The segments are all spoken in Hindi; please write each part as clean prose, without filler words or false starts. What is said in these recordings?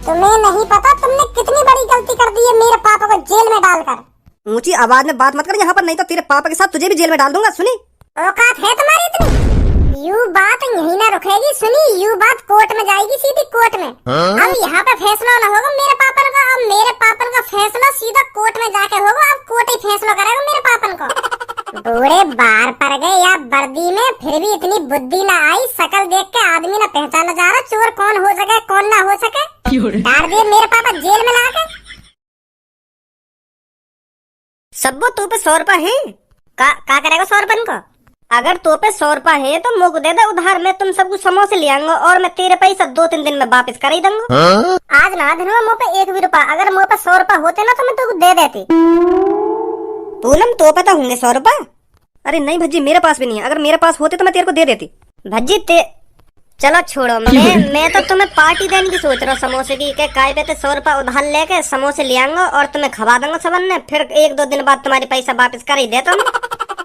तुम्हें नहीं पता तुमने कितनी बड़ी गलती कर दी है मेरे पापा को जेल में डालकर। ऊंची आवाज में बात मत कर यहाँ पर, नहीं तो तेरे पापा के साथ तुझे भी जेल में डाल दूंगा। सुनी औकात है तुम्हारी इतनी? यू बात यही ना रुकेगी, सुनी यू बात कोर्ट में जाएगी, सीधी कोर्ट में। अब यहाँ पे फैसला ना होगा मेरे पापा का, अब मेरे पापा का फैसला सीधा कोर्ट में जाके होगा। अब कोर्ट ही फैसला करेगा मेरे पापा को। बूढ़े बाहर पड़ गए या वर्दी में, फिर भी इतनी बुद्धि ना आई। शकल देख के आदमी ना पहचाना जा रहा चोर कौन हो सके कौन ना हो सके। डाल दिए मेरे पापा जेल में लाके। सब्बो तो पे 100 रुपए है। का करेगा 100 रुपए को? अगर तो पे 100 रुपए है तो मुझको दे दे उधार, मैं तुम सबको समोसे ले आऊंगा और मैं तेरे पैसा 2-3 दिन में वापस कर ही दूंगा। आज ना धनवा मुँह पे 1 भी रुपया, अगर मुँह पे 100 रुपए होते ना तो मैं तुमको दे देती। पूनम तो पे तो होंगे 100 रुपए। अरे नहीं भज्जी, मेरे पास भी नहीं है, अगर मेरे पास होते तो मैं तेरे को दे देती। भज्जी चलो छोड़ो, मैं तो तुम्हें पार्टी देने की सोच रहा हूँ समोसे की। के काय पे 100 रुपए उधार लेके समोसे ले आऊंगा और तुम्हें खवा दूंगा सबन ने, फिर 1-2 दिन बाद तुम्हारे पैसा वापस कर ही देता हूँ।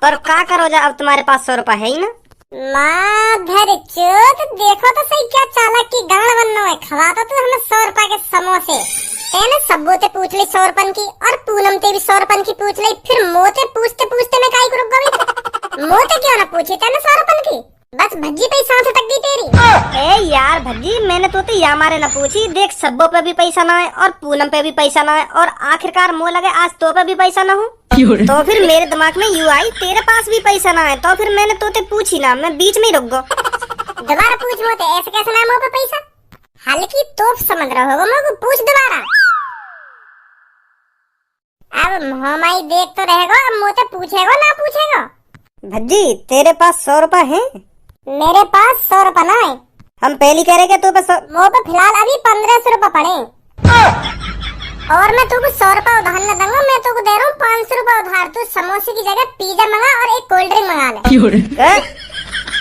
पर का करो जा, अब तुम्हारे पास 100 रुपए है ही ना। माधर चोद, देखो तो सही क्या चालाक की गाड़ बनना है। खवाता तो हमें 100 रुपए के समोसे। तेने सब्बो ते पूछ ली 100 रुपए की और पूनम ते भी 100 रुपए की पूछ ली, फिर मोते पूछते पूछते मैं काई को रुक गई। मोते क्यों ना पूछी तेने 100 रुपए की? बस भज्जी पे सांस अटक गई तेरी। ए यार भज्जी, मैंने तो या मारे ना पूछी। देख सब्बो पे भी पैसा ना है और पूनम पे भी पैसा ना है और आखिरकार मुँह लगे आज तो पे भी पैसा ना हो। तो फिर मेरे दिमाग में यू आई तेरे पास भी पैसा ना है, तो फिर मैंने तोते पूछी ना, मैं बीच में ही रुक गो। दोबारा पूछ मोते, ऐसे कैसे ना मुँह पे पैसा? हल्की तोप समझ रहा होगा मुझको, पूछ दोबारा। अब हमारी देख तो रहेगा, अब मोते पूछेगा ना पूछेगा। भज्जी तेरे पास 100 रुपए है? मेरे पास 100 रुपए ना है। हम पहली कह रहे के तो पे मुँह पे फिलहाल अभी 1500 रुपए पड़े और मैं तुमको 100 रुपए उधार न दूंगा। मैं तुमको दे रहा हूँ 500 रुपए उधार। तू समोसे की जगह पिज्जा मंगा और एक कोल्ड ड्रिंक मंगा ले।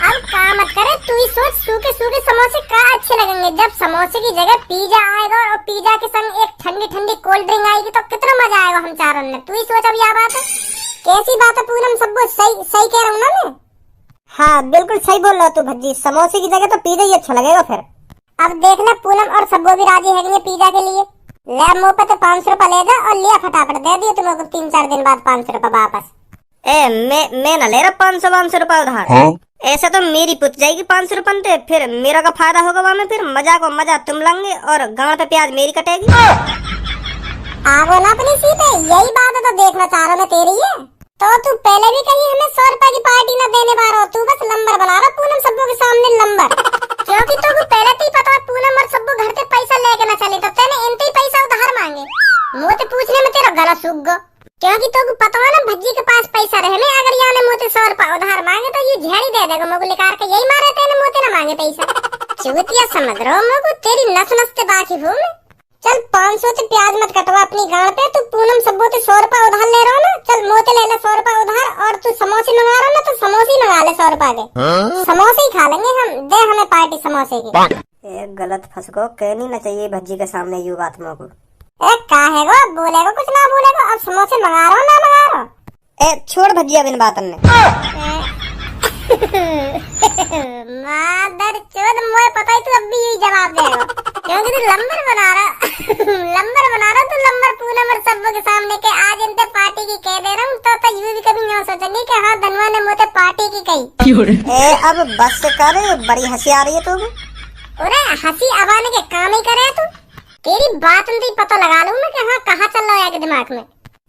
अब का मत करे, तू ही सोच, सूखे सूखे समोसे का अच्छे लगेंगे। जब समोसे की जगह पिज्जा आएगा और पिज्जा के संग एक ठंडी ठंडी कोल्ड ड्रिंक आएगी तो कितना मजा आएगा हम चारों में। तू ही सोच अब यह बात है। कैसी बात है पूनम, सब सही कह रहा हूँ ना मैं? हाँ बिल्कुल सही बोल रहा तू भज्जी, समोसे की जगह तो पिज्जा ही अच्छा लगेगा फिर। अब देखना पूनम और सब्बो भी राजी है पिज्जा के लिए। ले मुँह पे तो 500 रुपए ले जा और लिया फटाफट, दे दिए तुमको 3-4 दिन बाद 500 रुपए वापस। मैं न ले रहा 500 रुपए उधार। ऐसा तो मेरी पुत जाएगी 500 रुपए, फिर मेरा का फायदा होगा वहाँ में। फिर मजा को मजा तुम लेंगे और गाँव पे प्याज मेरी कटेगी। आगो ना अपनी सीधे, यही बात है तो देखना चाह रहा मैं तेरी है। तो तू पहले भी कही हमें 100 रुपए की पार्टी न देने पा रहा, तू बस नंबर बना रहा पूनम सब्बो के सामने नंबर। क्योंकि तुमको पहले ही पता है पूनम और सब्बो घर से पैसा लेके न चले, तो तेने इनते ही पैसा उधार मांगे। मुझे पूछने में तेरा गला सूख गो, क्योंकि तुमको पता है ना भज्जी के पास पैसा रहे। अगर यहाँ ने मुझे 100 रुपए उधार मांगे तो ये झेड़ी दे देगा मुझे लेकर के, यही मारे तेने मुझे न मांगे पैसा। चुतिया समझ रहा हूँ मुझको, तेरी नस नस से बाकी हूँ मैं। चल 500 से प्याज मत कटवा अपनी गाड़ पे। तू पूनम सब्बो से 100 रुपए उधार ले रहा हो ना, चल मोते ले ले 100 रुपए उधार और तू समोसे मंगा रहा ना तो समोसे ही मंगा ले 100 रुपए के। समोसे ही खा लेंगे हम, दे हमें पार्टी समोसे की। एक गलत फंस को कहनी न चाहिए भज्जी के सामने यू बात मोको। का है वो, बोलेगा कुछ ना बोलेगा। अब समोसे मंगा रहा हो ना मंगा रहा हो? छोड़ भज्जी अब इन बातन ने। मादर चोद, मुझे पता ही तू अब भी यही जवाब देगा, क्योंकि तू लंबर बना रहा तू लंबर पूनम और सब्बो के सामने के आज इनते पार्टी की कह दे रहा हूँ। तो ये भी कभी नहीं सोचेंगे कि हाँ धनवा ने मुझे पार्टी की कही। अब बस कर, बड़ी हंसी आ रही है तुम। अरे हंसी अब आने के काम ही करे तू। तेरी बात नहीं पता लगा लूँ मैं कि हाँ कहाँ चल रहा है दिमाग में।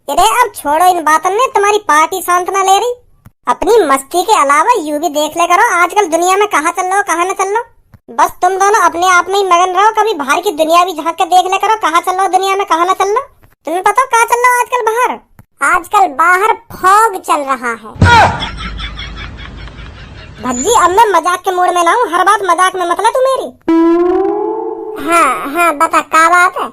अरे अब छोड़ो इन बातों में, तुम्हारी पार्टी शांत ना ले रही। अपनी मस्ती के अलावा यू भी देख ले करो आजकल दुनिया में कहाँ चल रहा हो कहाँ न चल रहा। बस तुम दोनों अपने आप में ही मगन रहो, कभी बाहर की दुनिया भी झांक के देख ले करो कहाँ चल रहा हो दुनिया में कहाँ न चल रहा। तुम्हें पता कहाँ चल रहा हो आजकल बाहर? आजकल बाहर फॉग चल रहा है। भज्जी अब मैं मजाक के मूड में ना हूँ, हर बात मजाक में मतलब तू मेरी। हाँ बता क्या बात है?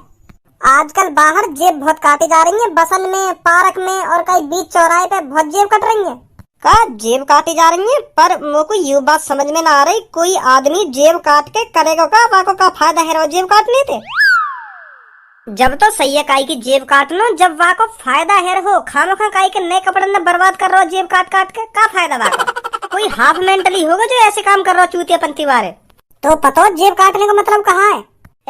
आजकल बाहर जेब बहुत काटी जा रही है, बसन में, पार्क में और कई बीच चौराहे पे बहुत जेब कट रही है। का जेब काटी जा रही है? पर मुझको ये बात समझ में ना आ रही, कोई आदमी जेब काट के करेगा का, वाको का फायदा है जेब काटने थे। जब तो सही है काई की जेब काट लो, जब वाको फायदा है हो खामोखा काई के नए कपड़े न बर्बाद कर रहा हो जेब काट काट के, का फायदा वाको? कोई हाफ मेंटली होगा जो ऐसे काम कर रहा हो चूतिया पंथी वाले। तो पता जेब काटने का मतलब कहाँ है?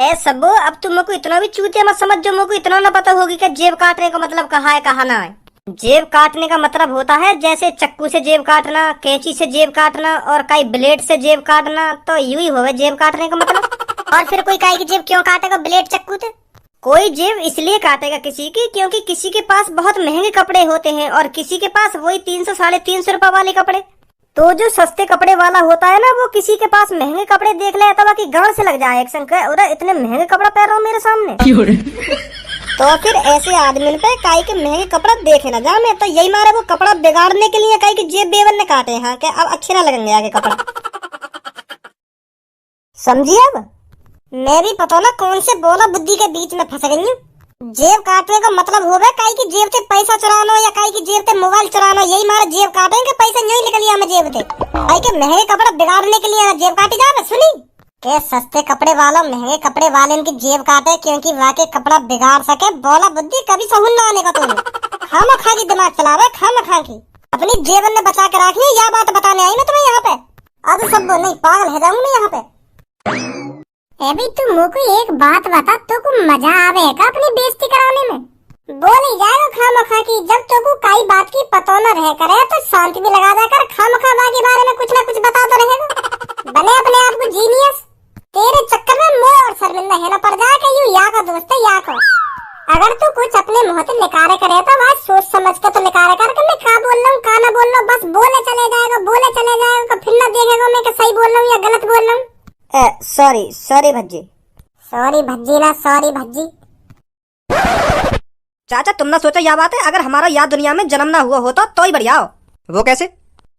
ए सबो, अब तुम मेरे को इतना भी चूतिया मत समझ जो मेरे को इतना ना पता होगी कि जेब काटने का मतलब कहाँ है कहाँ ना है। जेब काटने का मतलब होता है जैसे चक्कू से जेब काटना, कैंची से जेब काटना और कई ब्लेड से जेब काटना, तो यूं ही होवे जेब काटने का मतलब। और फिर कोई काई की जेब क्यों काटेगा ब्लेड चक्कू से? कोई जेब इसलिए काटेगा किसी की क्योंकि किसी के पास बहुत महंगे कपड़े होते हैं और किसी के पास वही 300 साढ़े 300 रुपए वाले कपड़े। तो जो सस्ते कपड़े वाला होता है ना, वो किसी के पास महंगे कपड़े देख ले तो बाकी गांड से लग जाए एक संग, उधर इतने महंगे कपड़ा पहन रहा हूँ मेरे सामने। तो फिर ऐसे आदमी पे काई के महंगे कपड़ा देखे ना जा मैं, तो यही मारे वो कपड़ा बिगाड़ने के लिए काई की जेब बेवन ने काटे हैं कि अब अच्छे ना लगेंगे आगे कपड़ा। समझिए अब? मैं भी पता ना कौन से बोला बुद्धि के बीच में फंस गई हूँ। जेब काटने का मतलब होगा काई की जेब से पैसा चुराना या काई की जेब से मोबाइल चुराना, यही मारे जेब काटेंगे पैसा नहीं निकल गया मैं जेब से। काई के महंगे कपड़ा बिगाड़ने के लिए जेब काटी जा रहा सुनी के सस्ते कपड़े वाला महंगे कपड़े वाले इनकी जेब काटे क्योंकि वाके कपड़ा बिगाड़ सके। बोला बुद्धि कभी सहून ना आने का तुम्हें। खामा खा की दिमाग चला रहा है, खामा खा की अपनी जेब ने बचा के रखी है। यह बात बताने आई मैं तुम्हें यहाँ पे। अब सब नहीं पागल है जाऊंगी मैं यहाँ पे। अभी तू मुझको एक बात बता, तो को मजा आवेगा अपनी बेइज्जती कराने में? बोल ही जाएगा खामखा की, जब तो को कई बात की पता न रह करे तो शांति भी लगा जाकर खामखा बाकी बारे में कुछ ना कुछ बताता रहेगा। बने अपने आप को जीनियस। तेरे चक्कर में मुंह और शर्मिंदा है ना पड़ जाए कि यू या का दोस्त है या को। अगर तू कुछ अपने मुंह से निकाले करे तो बात सोच समझ के तो निकाले कर कि मैं क्या बोल रहा हूँ क्या ना बोल रहा हूँ। बस बोले चले जाएगा फिर ना देखेगा मैं कि सही बोल रहा हूँ या गलत बोल रहा हूँ। सॉरी भज्जी। सॉरी भज्जी ना सॉरी भज्जी। चाचा तुम ना सोचो यह बात है, अगर हमारा याद दुनिया में जन्म ना हुआ होता तो ही बढ़िया हो। वो कैसे?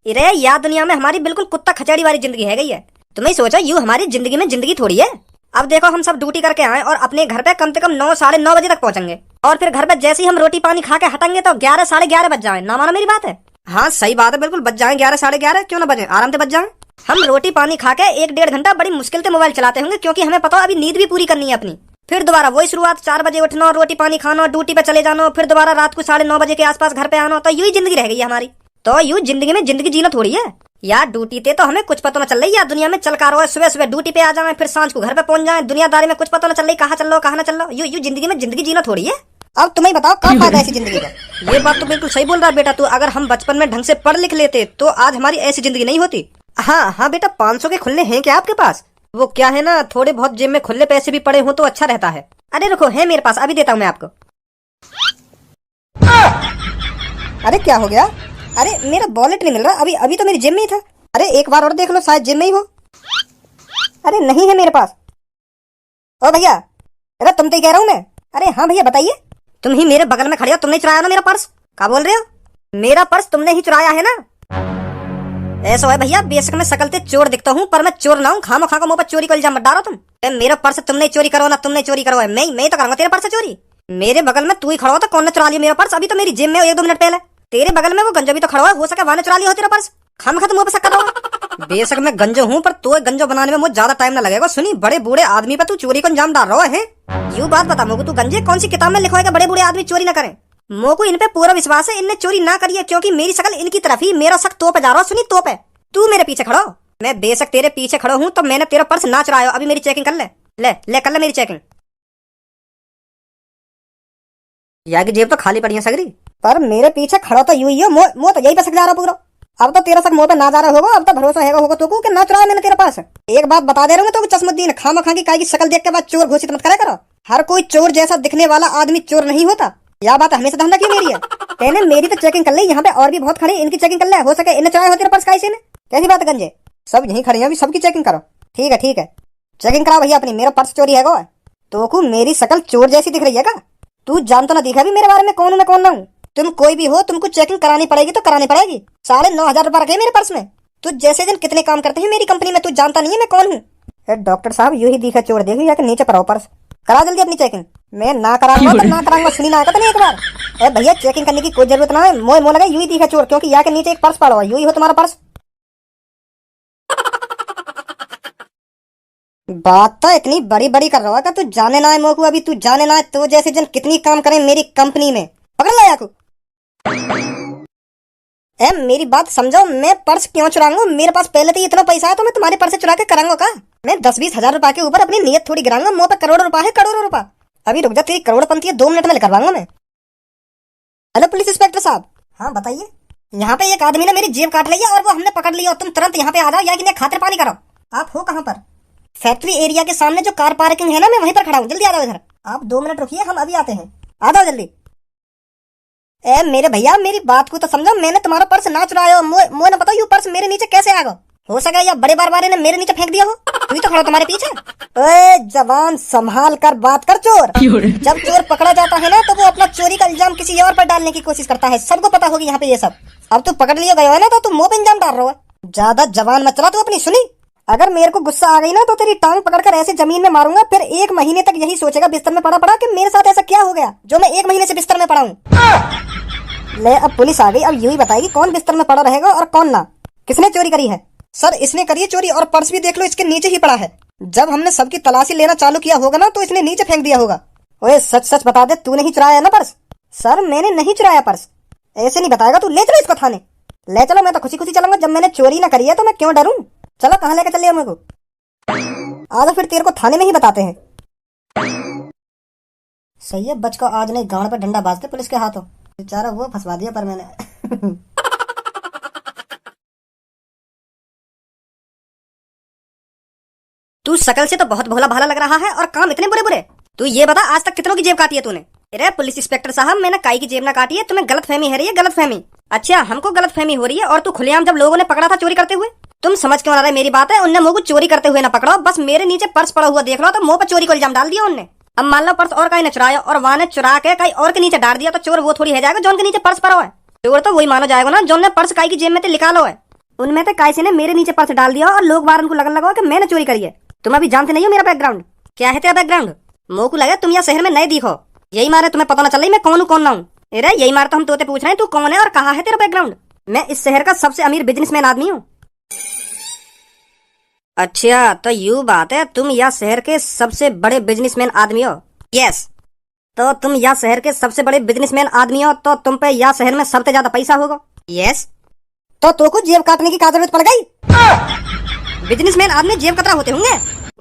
इरे याद दुनिया में हमारी बिल्कुल कुत्ता खचड़ी वाली जिंदगी है गई है। तुम्हें सोचा यूं हमारी जिंदगी में जिंदगी थोड़ी है। अब देखो हम सब ड्यूटी करके आए और अपने घर पे कम से कम 9 साढ़े 9 बजे तक पहुंचेंगे और फिर घर पे जैसे ही हम रोटी पानी खा के हटेंगे तो 11 साढ़े 11 बज जाए। ना मानो मेरी बात है? हाँ सही बात है, बिल्कुल बज जाए 11 साढ़े 11, क्यों ना बजे, आराम से बज जाए। हम रोटी पानी खा के 1-1.5 घंटा बड़ी मुश्किल से मोबाइल चलाते होंगे क्योंकि हमें पता है अभी नींद भी पूरी करनी है अपनी। फिर दोबारा वही शुरुआत, 4 बजे उठना, रोटी पानी खाना, ड्यूटी पे चले जाना, फिर दोबारा रात को 9:30 बजे के आसपास घर पे आना। तो यूं ही जिंदगी रह गई है हमारी। तो यूं जिंदगी में जिंदगी जीना थोड़ी है यार। ड्यूटी थे तो हमें कुछ पता न चल रही यार दुनिया में चल का रहा है। सुबह सुबह ड्यूटी पे आ जाए फिर सांझ को घर पे पहुंच जाए, दुनियादारी में कुछ पता न चल रही कहाँ चल रहा कहाँ न चल रहा। यूं जिंदगी में जिंदगी जीना थोड़ी है। अब तुम्हें बताओ क्या फायदा ऐसी जिंदगी का। ये बात तो बिल्कुल सही बोल रहा है बेटा तू। अगर हम बचपन में ढंग से पढ़ लिख लेते तो आज हमारी ऐसी जिंदगी नहीं होती। हाँ बेटा 500 के खुले हैं क्या आपके पास? वो क्या है ना, थोड़े बहुत जेब में खुले पैसे भी पड़े हो तो अच्छा रहता है। अरे रुको, है मेरे पास, अभी देता हूँ मैं आपको। अरे क्या हो गया? अरे मेरा वॉलेट नहीं मिल रहा। अभी तो मेरी जेब में ही था। अरे एक बार और देख लो, शायद जेब में ही हो। अरे नहीं है मेरे पास। ओ भैया, अरे तुम तो ही कह रहा हूँ मैं। अरे हाँ भैया बताइए। तुम ही मेरे बगल में खड़े हो, तुमने चुराया ना मेरा पर्स? क्या बोल रहे हो? मेरा पर्स तुमने ही चुराया है ना? ऐसा है भैया, बेशक मैं शकल से चोर दिखता हूँ पर मैं चोर ना हूँ। खामा खा का मुंह पर चोरी का इल्जाम मत डालो तुम। मेरा पर्स तुमने चोरी करो ना तुमने चोरी करो है, मैं तो करूंगा तेरे पर्स चोरी। मेरे बगल में तू ही खड़ा हो तो कौन ने चुरा लिया मेरा पर्स? अभी तो मेरी जेब में 1-2 मिनट पहले। तेरे बगल में वो गंजो भी तो खड़ा हो सके वहां चुरा लिया हो तेरा पर्स। खाम खा मुंह पर शक करो। बेशक मैं गंजो हूँ पर तो गंजो बनाने में मुझे ज्यादा टाइम ना लगेगा। सुनी, बड़े बूढ़े आदमी पर तू चोरी को अंजाम डाल रहा है। यूं बात बता मोको, तू गंजे कौन सी किताब में लिखा है बड़े बूढ़े आदमी चोरी न करें? मोको इन पे पूरा विश्वास है, इनने चोरी ना करी है क्योंकि मेरी शकल इनकी तरफ ही, मेरा शक तो पे जा रहा है। सुनी, तो पे तू मेरे पीछे खड़ो, मैं बेशक तेरे पीछे खड़ा हूँ तो मैंने तेरा पर्स ना चुराया। अभी मेरी चेकिंग कर ले कर ले मेरी चेकिंग। यार की जेब तो खाली पड़ी है सगरी, पर मेरे पीछे खड़ा तो यूं ही हो। मुंह तो यही पे शक जा रहा पूरा। अब तो तेरा शक मुंह पे ना जा रहा होगा, अब तो भरोसा होगा तो कि ना चुराया मैंने तेरा पर्स। एक बात बता दे रहा हूँ तो चश्मुद्दीन, खामा खा की काई की शक्ल देख के बाद चोर घोषित मत करा करो। हर कोई चोर जैसा दिखने वाला आदमी चोर नहीं होता। यह बात हमेशा ध्यान रखिए मेरी है। कहने मेरी तो चेकिंग कर ले, यहाँ पे और भी बहुत खड़े, इनकी चेकिंग कर ले। हो सके इन्हें चुराया हो तेरा पर्स कैसे ने? कैसी बात है गंजे? सब यहीं खड़े हैं, अभी सबकी चेकिंग करो। ठीक है चेकिंग कराओ भैया अपनी। मेरा पर्स चोरी है तो को मेरी शक्ल चोर जैसी दिख रही है का? तू जान तो ना दिखा भी मेरे बारे में कौन हूँ मैं कौन ना हूँ। तुम कोई भी हो, तुमको चेकिंग करानी पड़ेगी तो करानी पड़ेगी। 9,500 रुपए रखे मेरे पर्स में। तू जैसे दिन कितने काम करते हैं मेरी कंपनी में, तू जानता नहीं है मैं कौन हूँ। डॉक्टर साहब यू ही दिखा चोर देखिए, या नीचे पड़ाओ पर्स। करा जल्दी अपनी चेकिंग। मैं ना कराऊंगा तो ना कराऊंगा, सुनी ना कहता नहीं एक बार। भैया चेकिंग करने की कोई जरूरत ना है, मोह लगा यू ही दिखा चोर क्योंकि यहाँ के नीचे एक पर्स पड़ा हुआ, यू ही हो तुम्हारा पर्स। बात तो इतनी बड़ी बड़ी कर रहा है तू जाने ना है मोकू। अभी तू जाने ना है तो जैसे जन कितनी काम करें मेरी कंपनी में। पकड़ लो याकू। मेरी बात समझो, मैं पर्स क्यों चुराऊंगा? मेरे पास पहले तो इतना पैसा है तो मैं तुम्हारे पर्स से चुरा के कराऊंगा का? मैं 10-20 हजार रुपए के ऊपर अपनी नीयत थोड़ी गिराऊंगा। मुंह पे करोड़ों रुपए है, करोड़ों रुपए। अभी रुक जा, तेरी करोड़पंती है 2 मिनट में करवाऊंगा मैं। हेलो पुलिस इंस्पेक्टर साहब। हाँ बताइए। यहाँ पे एक आदमी ने मेरी जेब काट ली है और वो हमने पकड़ लिया। तुम तुरंत यहाँ पे आ जाओ या कि खातिर पानी करो। आप हो कहाँ पर? फैक्ट्री एरिया के सामने जो कार पार्किंग है ना, मैं वहीं पर खड़ा हूँ। जल्दी आ जाओ इधर। आप 2 मिनट रुकिए, हम अभी आते हैं। आ जाओ जल्दी। ए मेरे भैया, मेरी बात को तो समझो। मैंने तुम्हारा पर्स ना चुराया हो। मुझे ना बताओ, यू पर्स मेरे नीचे कैसे आ गया? हो सका या बड़े बार ने मेरे नीचे फेंक दिया हो। तू ही तो खड़ा तुम्हारे पीछे। ओए जवान, संभाल कर बात कर चोर। जब चोर पकड़ा जाता है ना, तो वो अपना चोरी का इल्जाम किसी और पर डालने की कोशिश करता है। सबको पता होगी यहाँ पे ये सब। अब तू पकड़ लिया गया है ना, तो तू मुंह पे इल्जाम डाल रहा है। ज्यादा जवान मत चला तू अपनी, सुनी? अगर मेरे को गुस्सा आ गई ना, तो तेरी टांग पकड़कर ऐसे जमीन में मारूंगा। फिर 1 महीने तक यही सोचेगा बिस्तर में पड़ा पड़ा कि मेरे साथ ऐसा क्या हो गया जो मैं 1 महीने से बिस्तर में पड़ा हूँ। ले, अब पुलिस आ गई। अब यूं ही बताएगी कौन बिस्तर में पड़ा रहेगा और कौन ना। किसने चोरी करी है? सर इसने करी है चोरी, और पर्स भी देख लो इसके नीचे ही पड़ा है। जब हमने सबकी तलाशी लेना चालू किया होगा ना, तो इसने नीचे फेंक दिया होगा। ओए सच सच बता दे, तूने ही चुराया ना पर्स? सर मैंने नहीं चुराया पर्स। ऐसे नहीं बताएगा तू। ले चलो इसको थाने। ले चलो, मैं तो खुशी खुशी चलूंगा। जब मैंने चोरी ना करी है तो मैं क्यों डरूं? चलो कहाँ लेकर चलिए मेरे को। आजा फिर तेरे को थाने में ही बताते हैं। सही है, बच को आज नहीं गांड पर डंडा बाजते पुलिस के हाथों। बेचारा वो फंसवा दिया पर मैंने। तू शकल से तो बहुत भोला भाला लग रहा है और काम इतने बुरे बुरे। तू ये बता, आज तक कितनों की जेब काटी है तूने? अरे पुलिस इंस्पेक्टर साहब, मैंने काई की जेब ना काटी है। तुम्हें गलत फहमी है रही है, गलत फहमी। अच्छा, हमको गलत फहमी हो रही है। और तू खुलेआम जब लोगों ने पकड़ा था चोरी करते हुए, तुम समझ क्यों आ रहा है मेरी बात है? उनने मुंह को चोरी करते हुए ना पकड़ो, बस मेरे नीचे पर्स पड़ा हुआ देख लो तो मुंह पर चोरी को इल्जाम डाल दिया उनने। अब मान लो पर्स और कहीं ने चुराया और वहां ने चुरा के कहीं और के नीचे डाल दिया, तो चोर वो थोड़ी है जाएगा जो उनके नीचे पर्स पड़ा हुआ है। चोर तो वही मानो जाएगा ना जो ने पर्स काई की जेब में से निकालो है। उनमें से काई से ने मेरे नीचे पर्स डाल दिया और लोग बाहर उनको लगन लगा कि मैंने चोरी करी है। तुम अभी जानते नहीं हो मेरा बैकग्राउंड क्या है। तेरा बैकग्राउंड मुंह को लगे तुम यहाँ शहर में नए दिखो, यही मारे तुम्हें पता ना चल रही मैं कौन हूँ कौन ना हूँ। अरे यही मारे तो हम तोते पूछ रहे हैं तू कौन है और कहाँ है तेरा बैकग्राउंड। मैं इस शहर का सबसे अमीर बिजनेसमैन आदमी हूँ। अच्छा तो यू बात है, तुम यह शहर के सबसे बड़े बिजनेसमैन आदमी हो? यस। तो तुम यह शहर के सबसे बड़े बिजनेसमैन आदमी हो, तो तुम पे यह शहर में सबसे ज्यादा पैसा होगा? यस। तो को जेब काटने की क्या जरूरत पड़ गई? बिजनेसमैन आदमी जेब कतरा होते होंगे।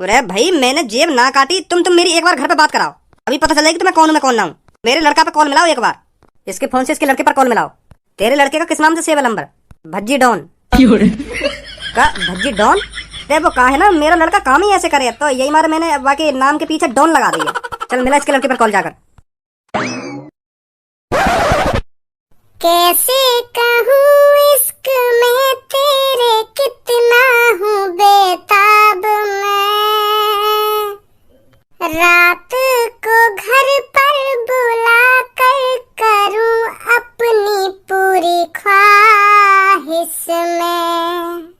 अरे भाई मैंने जेब ना काटी। तुम मेरी एक बार घर पे बात कराओ, अभी पता चलेगी तुम्हें कौन हूं मैं कौन ना हूं। मेरे लड़का पे कॉल मिलाओ एक बार। इसके फोन से इसके लड़के पर कॉल मिलाओ। तेरे लड़के का किस नाम से सेव है नंबर? भज्जी डॉन का? भज्जी डॉन? वो कहा है ना मेरा लड़का काम ही ऐसे करे, तो यही मारे मैंने बाकी नाम के पीछे डॉन लगा दिया। चल मिला इसके लड़के पर कॉल जाकर। कैसे कहूँ इश्क में तेरे कितना हूँ बेताब मैं, रात को घर पर बुला कर करूँ अपनी पूरी ख्वाहिश में।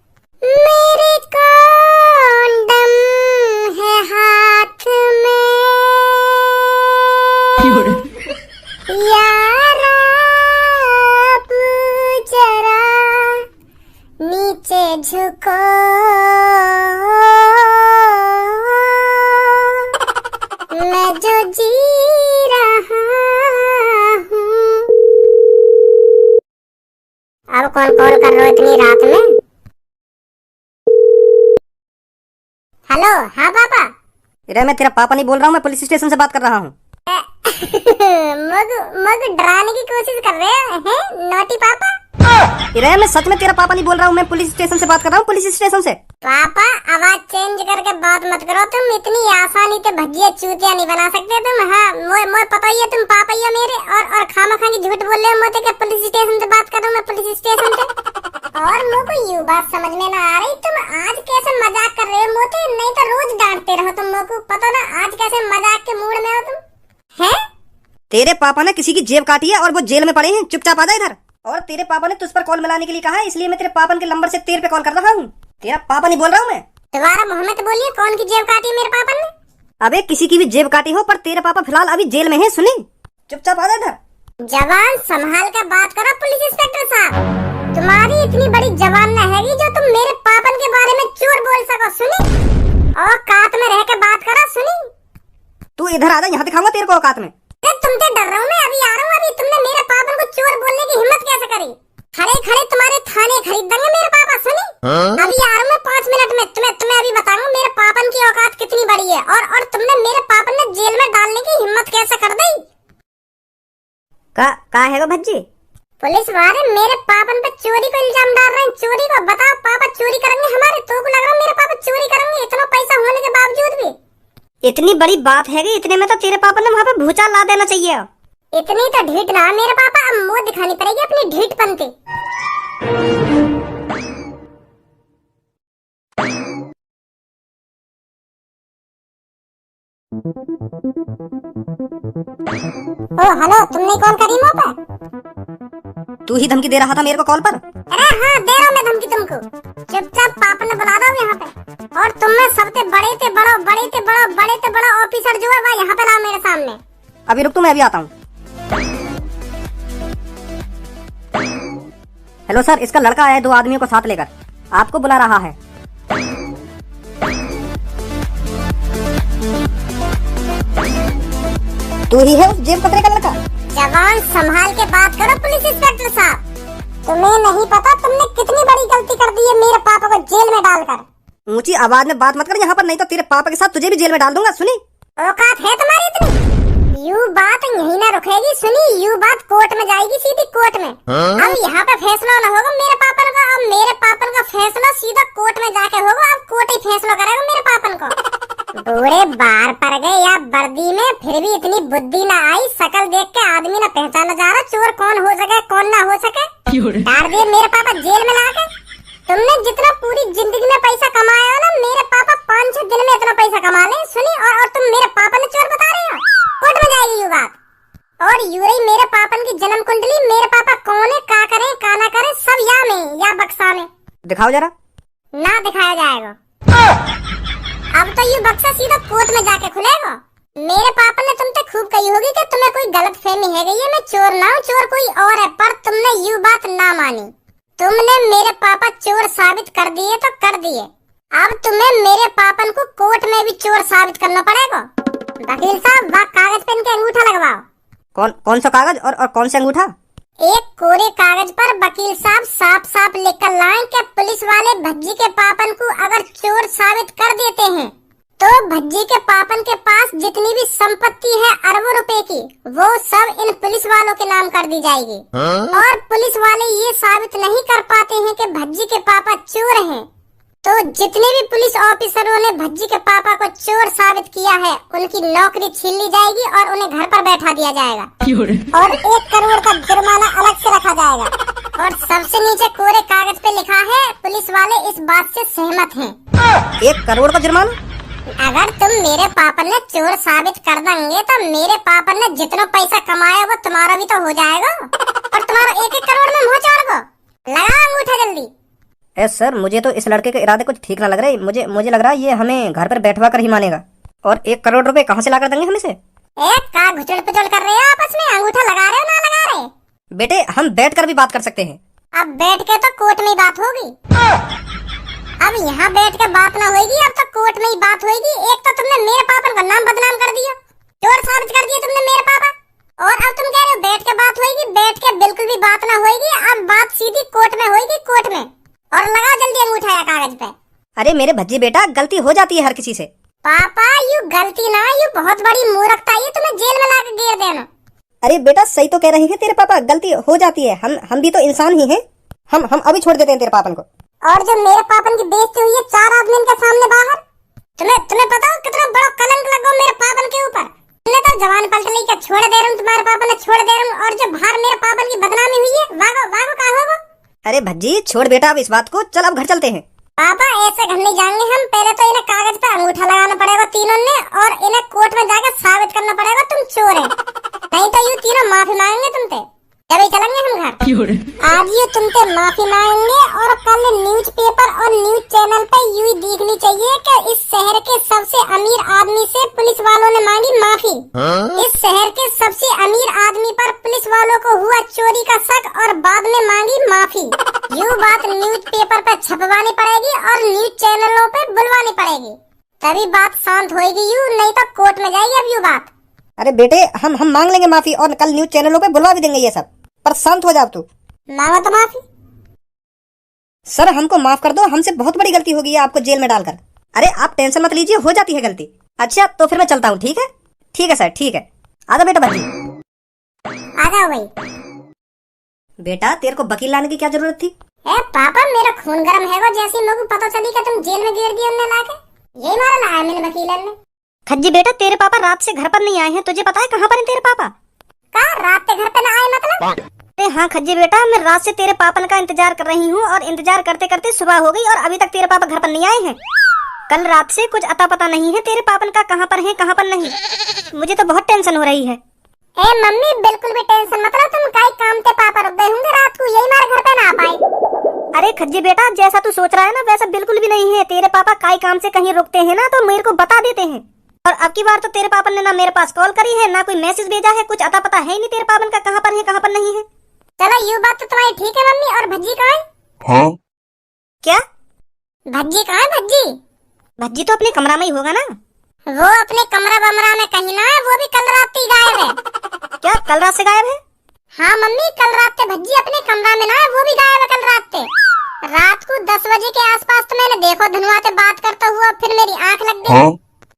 मेरे कॉन्डम है हाथ में, यारा अब जरा नीचे झुको, मैं जो जी रहा हूँ। अब कौन कॉल कर रहा हो इतनी रात में? हेलो, हाँ पापा। अरे मैं तेरा पापा नहीं बोल रहा हूँ, मैं पुलिस स्टेशन से बात कर रहा हूँ। मग डराने की कोशिश कर रहे हैं नोटी पापा। अरे मैं सच में तेरा पापा नहीं बोल रहा हूँ, मैं पुलिस स्टेशन से बात कर रहा हूँ, पुलिस स्टेशन से। पापा आवाज चेंज करके बात मत करो, तुम इतनी आसानी से भजिया चूतिया नहीं बना सकते तुम। हाँ मोए पता ही है तुम पापा ही हो मेरे, और खामा खानी झूठ बोल रहे हो मोते के पुलिस स्टेशन से बात कर रहा हूँ मैं, पुलिस स्टेशन से। और मुझको यूं बात समझ में ना आ रही, तुम आज कैसे मजाक कर रहे हो मोते? नहीं तो रोज डांटते रहो तुम मुझको, पता ना आज कैसे मजाक के मूड में हो तुम। हैं? तेरे पापा ने किसी की जेब काटी है और वो जेल में पड़े हैं, चुपचाप आ जा इधर। और तेरे पापा ने तुझ पर कॉल मिलाने के लिए कहा है, इसलिए मैं तेरे पापा के नंबर से तेरे पे कॉल कर रहा हूँ। तेरा पापा नहीं बोल रहा हूँ मैं। दोबारा मोहम्मद बोलिए, कौन की जेब काटी मेरे पापा ने? अबे किसी की भी जेब काटी हो, पर तेरे पापा फिलहाल अभी जेल में है। सुनी, चुपचाप आ जा इधर। जवान संभाल कर बात करो पुलिस इंस्पेक्टर साहब, तुम्हारी इतनी बड़ी जवान न हैगी जो तुम मेरे पापन के बारे में चोर बोल सको। सुनी, और औकात में रह के बात करो। सुनी, तू इधर आ जा, यहाँ दिखाऊंगा तेरे को औकात में। तुमसे डर रहा हूँ मैं, अभी आ रहा हूँ। अभी तुमने मेरे पापन को चोर बोलने की हिम्मत कैसे करी? खड़े खड़े तुम्हारे थाने खरीद देंगे मेरे पापा। सुनी, अभी आ रहा हूँ मैं 5 मिनट में। तुम्हें अभी बताऊंगा मेरे पापन की औकात कितनी बड़ी है। और तुमने मेरे पापन ने जेल में डालने की हिम्मत कैसे कर दी? का है वो भज्जी? पुलिस वाले मेरे पापन पे चोरी को इल्जाम डाल रहे हैं। चोरी को बताओ, पापा चोरी करेंगे हमारे? तो को लग रहा है मेरे पापा चोरी करेंगे इतना पैसा होने के बावजूद भी? इतनी बड़ी बात है कि इतने में तो तेरे पापा ने वहाँ पे भूचाल ला देना चाहिए। इतनी तो ढीठ ना मेरे पापा, अब मुंह दिखानी पड़ेगी अपनी ढीठ बनती। ओ हेलो, तुमने कॉल करी मुझ पे? तू ही धमकी दे रहा था मेरे को कॉल पर? अरे हाँ, दे रहा हूँ मैं धमकी तुमको। चुपचाप पापा ने बुला दो यहाँ पे। और तुम में सबसे बड़े ऑफिसर जो है वह यहाँ पे लाओ मेरे सामने। अभी रुक, तू मैं अभी आता हूँ। हेलो सर, इसका लड़का आया है 2 आदमियों को साथ लेकर, आपको बुला रहा है। तू ही है उस जेब कतरे का लड़का? जवान संभाल के बात करो पुलिस इंस्पेक्टर साहब। तुम्हें नहीं पता तुमने कितनी बड़ी गलती कर दी है मेरे पापा को जेल में डालकर। ऊंची आवाज में बात मत कर यहाँ पर, नहीं तो तेरे पापा के साथ तुझे भी जेल में डाल दूंगा। सुनी, औकात है तुम्हारी इतनी? यू बात यही ना रुकेगी। सुनी, यू बात कोर्ट में जाएगी, सीधी कोर्ट में। अब यहाँ पे फैसला ना होगा मेरे पापन का। अब मेरे पापन का फैसला सीधा कोर्ट में जाके होगा। अब कोर्ट ही फैसला करेगा मेरे पापन को। बूढ़े बाहर पड़ गए या वर्दी में, फिर भी इतनी बुद्धि ना आई। शकल देख के आदमी ना पहचाना जा रहा चोर कौन हो सके कौन ना हो सके। डाल दिए मेरे पापा जेल में लाके। तुमने जितना पूरी जिंदगी में पैसा कमाया हो ना, मेरे पापा 5-6 दिन में इतना पैसा कमा ले। सुनी, और तुम मेरे पापा ने चोर बता रहे हो? कोर्ट में जाएगी ये बात। और यू रही मेरे पापन की जन्म कुंडली। मेरे पापा कौन है, का करे का ना करे, सब या में या बक्सा में। दिखाओ जरा। ना दिखाया जाएगा। अब तो ये बक्सा सीधा कोर्ट में जाके खुलेगा। मेरे पापा ने तुमसे खूब कही होगी कि तुम्हें कोई गलत फहमी है गई है, मैं चोर ना हूँ, चोर कोई और है। पर तुमने यू बात ना मानी। तुमने मेरे पापा चोर साबित कर दिए तो कर दिए। अब तुम्हें मेरे पापन को कोर्ट में भी चोर साबित करना पड़ेगा। वकील साहब, वह कागज पे इनके अंगूठा लगवाओ। कौन सा कागज और कौन सा अंगूठा? एक कोरे कागज पर वकील साहब साफ साफ लिखकर लाएं कि पुलिस वाले भज्जी के पापन को अगर चोर साबित कर देते हैं तो भज्जी के पापन के पास जितनी भी संपत्ति है अरबों रुपए की, वो सब इन पुलिस वालों के नाम कर दी जाएगी। और पुलिस वाले ये साबित नहीं कर पाते हैं कि भज्जी के पापा चोर हैं, तो जितने भी पुलिस ऑफिसरों ने भज्जी के पापा को चोर साबित किया है उनकी नौकरी छीन ली जाएगी और उन्हें घर पर बैठा दिया जाएगा। और 1 करोड़ का जुर्माना अलग से रखा जाएगा। और सबसे नीचे कोरे कागज पे लिखा है, पुलिस वाले इस बात से सहमत हैं। 1 करोड़ का जुर्माना? अगर तुम मेरे पापा ने चोर साबित कर देंगे तो मेरे पापा ने जितना पैसा कमाया वो तुम्हारा भी तो हो जाएगा। और तुम्हारा 1-1 करोड़ में मुँह चाड़ को लगा अंगूठा जल्दी। सर, मुझे तो इस लड़के के इरादे कुछ ठीक ना लग रहे। मुझे लग रहा है ये हमें घर पर बैठवा कर ही मानेगा। और 1 करोड़ रुपए कहाँ से ला कर देंगे हम इसे? एक का घुचड़ पुचड़ कर रहे हो आपस में, अंगूठा लगा रहे हो ना लगा रहे? बेटे, हम बैठ कर भी बात कर सकते हैं। अब बैठ के तो कोर्ट में ही बात होगी। अब यहाँ बैठ के बात ना होगी, अब तो कोर्ट में ही बात होगी। एक तो तुमने मेरे पापा का नाम बदनाम कर दिया, चोर साबित कर दिया तुमने मेरे पापा। और अब तुम कह रहे हो बैठ के बात होगी। बैठ के बिल्कुल भी बात ना होगी। अब बात सीधी कोर्ट में होगी, कोर्ट में। और लगाओ जल्दी अंगूठा या कागज पे। अरे मेरे भज्जी बेटा, गलती हो जाती है हर किसी से। पापा, यू गलती ना, यू बहुत बड़ी मूर्खता है, तुम्हें जेल में लाकर गिर देना। अरे बेटा, सही तो कह रही है तेरे पापा, गलती हो जाती है। हम भी तो इंसान ही हैं। हम अभी छोड़ देते हैं तेरे पापन को। और जो मेरे पापन की बेइज्जती हुई है 4 आदमी के सामने बाहर, तुम्हें पता हो कितना बड़ा कलंक लगा मेरे पापन के ऊपर। तुमने तो जवान पलट ली क्या, छोड़ दे रहा हूँ तुम्हारे पापा ने, छोड़ दे रहा हूँ। और जो बाहर मेरे पापन की बदनामी हुई है, वागो कहा होगा। अरे भज्जी, छोड़ बेटा अब इस बात को, चल अब घर चलते हैं। पापा, ऐसे घर नहीं जाएंगे हम। पहले तो इन्हें कागज पे अंगूठा लगाना पड़ेगा तीनों ने, और इन्हें कोर्ट में जाकर साबित करना पड़ेगा तुम चोर है। नहीं तो यू तीनों माफी मांगेंगे तुमसे, तभी चलेंगे हम घर। आज ये तुमसे माफी मांगेंगे और कल न्यूज पेपर और न्यूज चैनल पे यू दिखनी चाहिए कि इस शहर के सबसे अमीर आदमी से पुलिस वालों ने मांगी माफी। इस शहर के सबसे अमीर आदमी पर पुलिस वालों को हुआ चोरी का शक और बाद में मांगी माफी। यू बात न्यूज पेपर पे छपवानी पड़ेगी और न्यूज चैनलों पे बुलवानी पड़ेगी, तभी बात शांत होगी यू, नहीं तो कोर्ट में जाएगी अब यू बात। अरे बेटे, हम मांग लेंगे माफी और कल न्यूज चैनलों पे बुलवा भी देंगे ये सब, पर शांत हो जाओ तू। मांगो तो माफी। सर हमको माफ कर दो, हमसे बहुत बड़ी गलती हो गई है आपको जेल में डालकर। अरे आप टेंशन मत लीजिए, हो जाती है गलती। अच्छा तो फिर मैं चलता हूँ, ठीक है? ठीक है सर, ठीक है। आजा बेटा भज्जी। आ जाओ भाई। बेटा तेरे को वकील लाने की क्या जरूरत थी? ए पापा मेरा खून गरम है वो, जैसी मेरे को पता चली कि तुम जेल में गिर दिए उन्हें लाके, यही मारा लाया मैंने वकील ने। खज्जी बेटा तेरे पापा रात से घर पर नहीं आए हैं, तुझे पता है कहाँ पर है तेरे पापा? का रात के घर पे ना आए मतलब? अरे हाँ खज्जी बेटा, मैं रात से तेरे पापन का इंतजार कर रही हूँ और इंतजार करते करते सुबह हो गई और अभी तक तेरे पापा घर पर नहीं आए हैं। कल रात से कुछ अता पता नहीं है तेरे पापन का, कहाँ पर है कहाँ पर नहीं। मुझे तो बहुत टेंशन हो रही है। ए मम्मी बिल्कुल भी टेंशन मत लो, तुम काई काम से पापा रुक गए होंगे रात को, यही मारे घर पे ना आ पाए। अरे खज्जी बेटा जैसा तू सोच रहा है ना वैसा बिल्कुल भी नहीं है। तेरे पापा काई काम से कहीं रुकते हैं ना तो मेरे को बता देते हैं। और अब की बार तो तेरे पापा ने ना मेरे पास कॉल करी है ना कोई मैसेज भेजा है, कुछ अता पता है ही नहीं तेरे पापन का कहाँ पर है कहाँ पर नहीं है। चलो ये बात तो तुम्हारी ठीक है मम्मी। और भज्जी कहाँ है? हाँ? क्या? भज्जी कहाँ है? भज्जी भज्जी तो अपने कमरा में ही होगा ना। वो अपने कमरा बमरा में कहीं ना है, वो भी कल रात ही गायब है। क्या कल रात से गायब है? हाँ मम्मी कल रात से भज्जी अपने कमरा में ना है, वो भी गायब है कल रात से। रात को 10 बजे के आसपास तो मैंने देखो धनुआ से बात करता हुआ, फिर मेरी आंख लग गई। हाँ?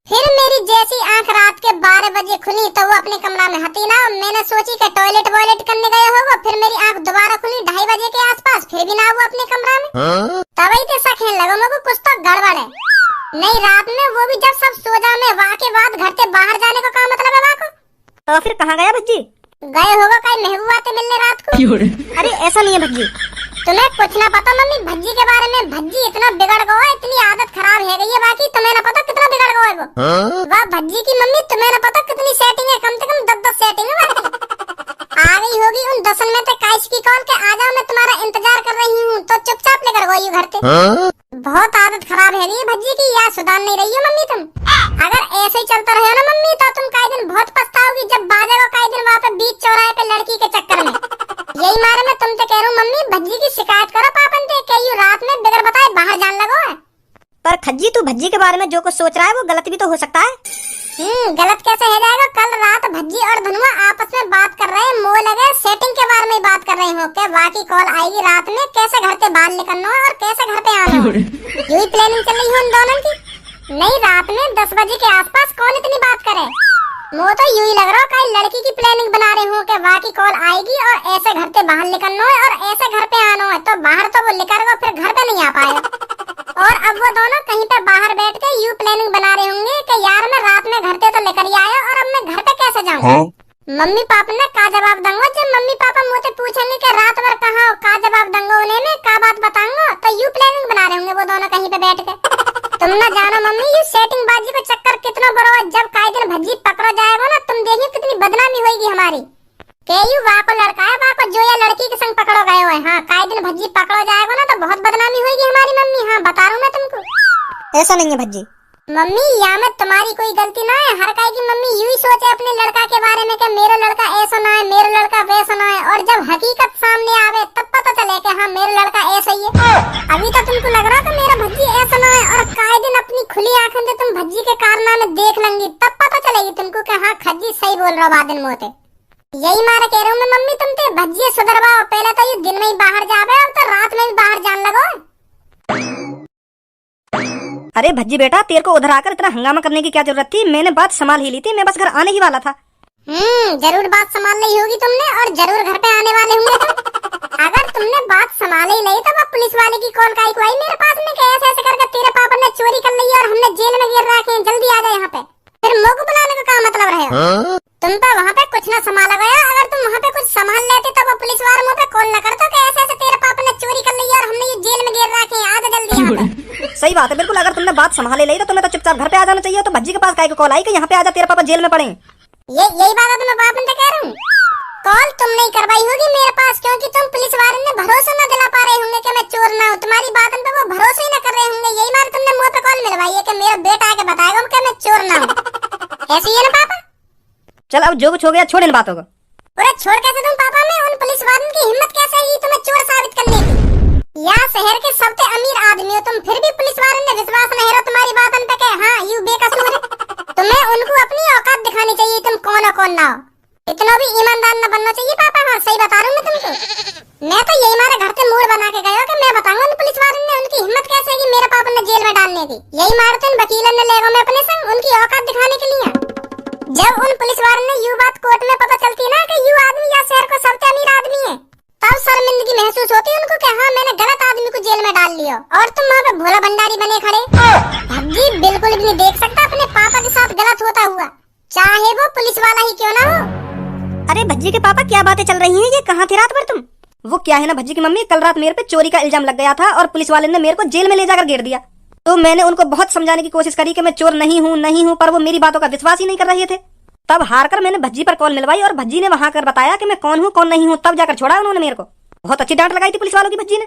फिर मेरी जैसी आंख रात के 12 बजे खुली तो वो अपने कमरा में हती ना। मैंने सोची कि टॉयलेट वॉयलेट करने गया होगा, फिर मेरी आंख दोबारा खुली 2:30 बजे के आसपास, फिर भी ना वो अपने कमरा में। हाँ? तभी तो शक है लगा मुझको कुछ तो गड़बड़ है। नहीं रात में वो भी जब सब सो जाने वहाँ के बाद घर से बाहर जाने का क्या मतलब है वहाँ को? तो फिर कहाँ गया भज्जी? गए होगा कहीं महबूबा से मिलने रात को। अरे ऐसा नहीं है भज्जी। तुम्हें कुछ ना पता मम्मी भज्जी के बारे में। भज्जी इतना बिगड़ गया है, इतनी आदत खराब है गई है, बाकी तुम्हें ना पता कितना बिगड़ गया है वो। हाँ? वाह भज्जी की मम्मी, तुम्हें ना पता कितनी सेटिंग है, कम से कम 10-10 सेटिंग है बाकी। आ गई होगी उन 10 में से काइश की कॉल के आ जाओ मैं तुम्हारा इंतजार कर रही हूँ, तो चुपचाप लेकर गई घर से। हाँ? बहुत आदत खराब है गई भज्जी की, या सुधार नहीं रही हो मम्मी तुम। अगर ऐसे ही चलता रहे ना मम्मी तो तुम कई दिन बहुत पछताओगी जब बाजेगा कई दिन वहाँ पे बीच चौराहे पे लड़की के चक्कर में। यही मारे मैं तुमसे कह रहा हूँ मम्मी भज्जी की शिकायत करो पापन से, कहीं रात में बिगड़ बताए बाहर जान लगो है। पर खज्जी तू भज्जी के बारे में जो कुछ सोच रहा है वो गलत भी तो हो सकता है। गलत कैसे हो जाएगा? कल रात भज्जी और धनुआ आपस में बात कर रहे हैं, मोह लगे सेटिंग के बारे में बात कर रहे हो कि बाकी कॉल आएगी रात में, कैसे घर से बाहर निकलना है और कैसे घर पे आना है। यही प्लानिंग चल रही है उन दोनों की। नहीं रात में 10 बजे के आसपास कौन इतनी बात करे? वो तो यूं ही लग रहा है कहीं लड़की की प्लानिंग बना रहे हो कि बाकी कॉल आएगी और ऐसे घर से बाहर निकलना है और ऐसे घर पे आना है, तो बाहर तो वो निकलेगा फिर घर पे नहीं आ पाएगा। और अब वो दोनों कहीं पे बाहर बैठ के यूं प्लानिंग बना रहे होंगे कि यार मैं रात में घर से तो लेकर ही आया और अब मैं घर पे कैसे जाऊँ। हाँ? मम्मी पापा ने का जवाब दूंगा जब मम्मी पापा मुझसे पूछेंगे कि रात भर कहाँ हो, का जवाब दूंगा उन्हें मैं, का बात बताऊंगा। तो यू प्लानिंग बना रहे होंगे वो दोनों कहीं पे बैठ के। तुम ना जानो मम्मी यू सेटिंग बाजी का चक्कर कितना बड़ा है, जब काई दिन भज्जी पकड़ा जाएगा ना तुम देखियो कितनी बदनामी होगी हमारी। के यू वहाँ को लड़का है वहाँ को जो या लड़की के संग पकड़ो गए हुए। हाँ काई दिन भज्जी पकड़ा जाएगा ना तो बहुत बदनामी होगी हमारी मम्मी। हाँ बता रहा हूँ मैं तुमको। ऐसा नहीं है भज्जी। मम्मी या में तुम्हारी कोई गलती ना है, हर काई की मम्मी यूं ही सोचे अपने लड़का के बारे में कि मेरा लड़का ऐसा ना है, मेरा लड़का वैसा ना है, और जब हकीकत सामने आवे तब पता चले कि हाँ मेरा लड़का ऐसा ही है। अभी तो तुमको लग रहा कि मेरा भज्जी ऐसा ना है, और काई दिन अपनी खुली आंखों से तुम भज्जी के कारनामे देख लेंगी तब पता चलेगी तुमको कि हाँ खज्जी सही बोल रहा बाद दिन मोते। यही मारे कह रहा हूँ मैं मम्मी तुमसे भज्जी सुधरवाओ, पहले तो ये दिन में ही बाहर जावे अब तो रात में भी बाहर जान लगो। अरे भज्जी बेटा तेरे को उधर आकर इतना हंगामा करने की क्या जरूरत थी? मैंने बात संभाल ही ली थी, मैं बस घर आने ही वाला था। जरूर बात संभाल ली होगी तुमने और जरूर घर पे आने वाले होंगे तुम। अगर तुमने बात संभाल ही ली तो वो पुलिस वाले की कॉल काई को आई मेरे पास में कि ऐसे ऐसे करके तेरे पापा ने चोरी कर ली और हमने जेल में गिर रखे हैं, जल्दी आ जाए यहाँ पे। फिर मुंह को बुलाने का क्या मतलब रहेगा? हाँ? तुम तो वहाँ पे कुछ ना संभाला गया, अगर तुम वहाँ पे कुछ संभाल लेते तो वो पुलिस वाले मुँह पे कॉल न करते कि ऐसे ऐसे तेरे पापा ने चोरी कर ली और हमने ये जेल में गिर रखे हैं, आ जा जल्दी यहाँ पे। सही बात है बिल्कुल, अगर तुमने बात संभाले ली तो तुम्हें तो चुपचाप घर पे आ जाना चाहिए। तो भज्जी के पास काहे को कॉल आई कि यहाँ पे आ जा तेरे पापा जेल में पड़े। यही बात है तो मैं पापा से कह रहा हूँ। कॉल तुम नहीं करवाई होगी मेरे पास क्योंकि तुम पुलिस वाले ने भरोसा न दिला पा रहे होंगे कि मैं चोर ना हूँ, तुम्हारी बात पे वो भरोसा ही न कर रहे होंगे। यही मारे तुमने मुँह पे कॉल मिलवाई है कि मेरा बेटा आके बताएगा कि मैं चोर ना हूँ। ऐसी है ना पापा? चल अब जो कुछ हो गया छोड़ इन बातों को। पूरा छोड़ कैसे तुम पापा में? उन पुलिस वालों की हिम्मत कैसे है तुम्हें चोर साबित करने की? या शहर के सबसे अमीर आदमी हो तुम, फिर भी पुलिस वालों ने विश्वास नहीं रहा तुम्हारी बात पे कि हाँ यू बेकसूर है। तुम्हें उनको अपनी औकात दिखानी चाहिए तुम कौन हो कौन ना हो। इतना भी ईमानदार न बनना चाहिए पापा। हाँ सही बता रहा हूँ मैं तुमको। मैं तो यही मारे घर से मूड बना के गया कि मैं बताऊंगा उन पुलिस वालों ने उनकी हिम्मत कैसे है कि मेरे पापा ने जेल में डालने की। यही मारे तो इन वकीलों ने ले गए मैं अपने संग उनकी औकात दिखाने के लिए। जब उन पुलिस वालों ने यू बात कोर्ट में पता चलती ना कि यू आदमी या शहर को सबसे अमीर आदमी है, तब शर्मिंदगी महसूस होती उनको कि हाँ मैंने गलत आदमी को जेल में डाल लिया। और तुम वहाँ पे भोला भंडारी बने खड़े। भज्जी बिल्कुल भी नहीं देख सकता अपने पापा के साथ गलत होता हुआ, चाहे वो पुलिस वाला ही क्यों ना हो। अरे भज्जी के पापा क्या बातें चल रही हैं, ये कहाँ थे रात भर तुम? वो क्या है ना भज्जी की मम्मी, कल रात मेरे पे चोरी का इल्जाम लग गया था और पुलिस वाले ने मेरे को जेल में ले जाकर घेर दिया। तो मैंने उनको बहुत समझाने की कोशिश करी कि मैं चोर नहीं हूँ, पर वो मेरी बातों का विश्वास ही नहीं कर रहे थे। तब हार कर मैंने भज्जी पर कॉल मिलवाई और भज्जी ने वहां कर बताया कि मैं कौन हूँ कौन नहीं हूँ, तब जाकर छोड़ा उन्होंने मेरे को। बहुत अच्छी डांट लगाई थी पुलिस वालों की भज्जी ने।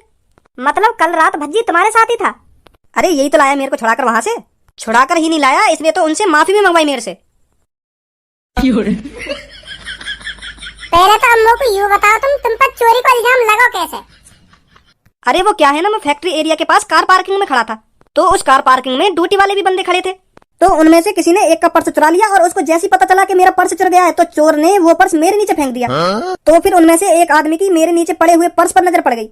मतलब कल रात भज्जी तुम्हारे साथ ही था? अरे यही तो लाया मेरे को छुड़ाकर वहां से। छुड़ाकर ही नहीं लाया, इसलिए तो उनसे माफी भी मंगवाई मेरे से। पहले तो अम्मू को यूँ बताओ तुम पर चोरी का इल्जाम लगाओ कैसे? अरे वो क्या है ना, मैं फैक्ट्री एरिया के पास कार पार्किंग में खड़ा था, तो उस कार पार्किंग में ड्यूटी वाले भी बंदे खड़े थे। तो उनमें से किसी ने एक का पर्स चुरा लिया और उसको जैसे पता चला कि मेरा पर्स चुरा गया है तो चोर ने वो पर्स मेरे नीचे फेंक दिया। तो फिर उनमें से एक आदमी की मेरे नीचे पड़े हुए पर्स पर नजर पड़ गई।